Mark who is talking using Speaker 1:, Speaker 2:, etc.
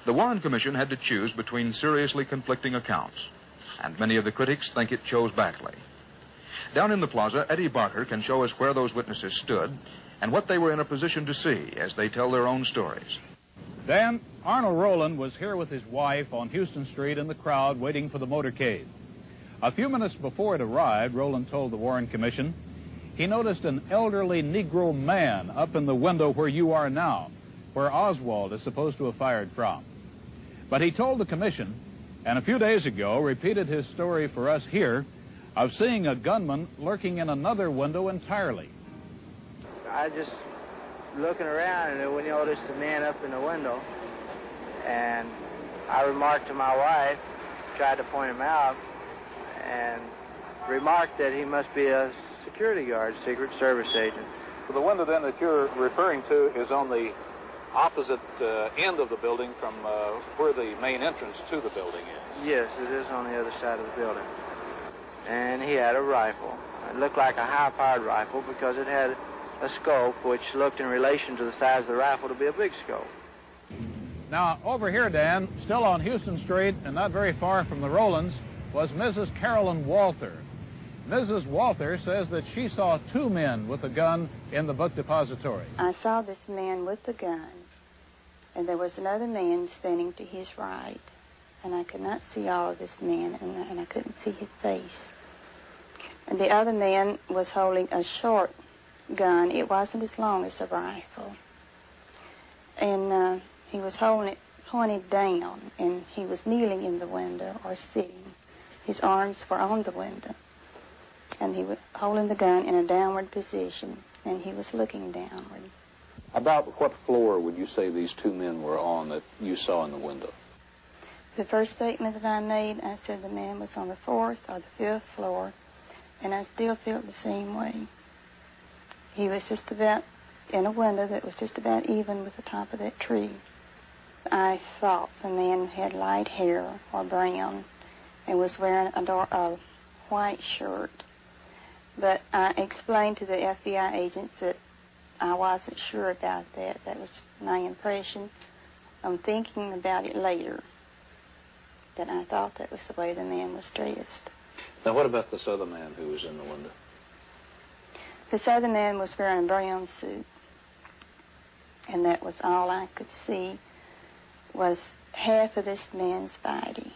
Speaker 1: The Warren Commission had to choose between seriously conflicting accounts, and many of the critics think it chose badly. Down in the plaza, Eddie Barker can show us where those witnesses stood and what they were in a position to see as they tell their own stories.
Speaker 2: Dan, Arnold Rowland was here with his wife on Houston Street in the crowd waiting for the motorcade. A few minutes before it arrived, Rowland told the Warren Commission, he noticed an elderly Negro man up in the window where you are now, where Oswald is supposed to have fired from. But he told the Commission, and a few days ago repeated his story for us here, of seeing a gunman lurking in another window entirely.
Speaker 3: I just looking around and we noticed a man up in the window, and I remarked to my wife, tried to point him out, and remarked that he must be a security guard, Secret Service agent.
Speaker 4: So the window then that you're referring to is on the opposite end of the building from where the main entrance to the building is?
Speaker 3: Yes, it is on the other side of the building. And he had a rifle. It looked like a high-powered rifle because it had a scope which looked in relation to the size of the rifle to be a big scope.
Speaker 2: Now, over here, Dan, still on Houston Street and not very far from the Rowlands, was Mrs. Carolyn Walther. Mrs. Walther says that she saw two men with a gun in the book depository.
Speaker 5: I saw this man with the gun, and there was another man standing to his right, and I could not see all of this man, and I couldn't see his face. And the other man was holding a short gun. It wasn't as long as a rifle. And he was holding it pointed down, and he was kneeling in the window or sitting. His arms were on the window, and he was holding the gun in a downward position, and he was looking downward.
Speaker 4: About what floor would you say these two men were on that you saw in the window?
Speaker 5: The first statement that I made, I said the man was on the 4th or the 5th floor, and I still felt the same way. He was just about in a window that was just about even with the top of that tree. I thought the man had light hair or brown and was wearing a white shirt. But I explained to the FBI agents that I wasn't sure about that. That was my impression. I'm thinking about it later, that I thought that was the way the man was dressed.
Speaker 4: Now, what about this other man who was in the window?
Speaker 5: This other man was wearing a brown suit, and that was all I could see was half of this man's body.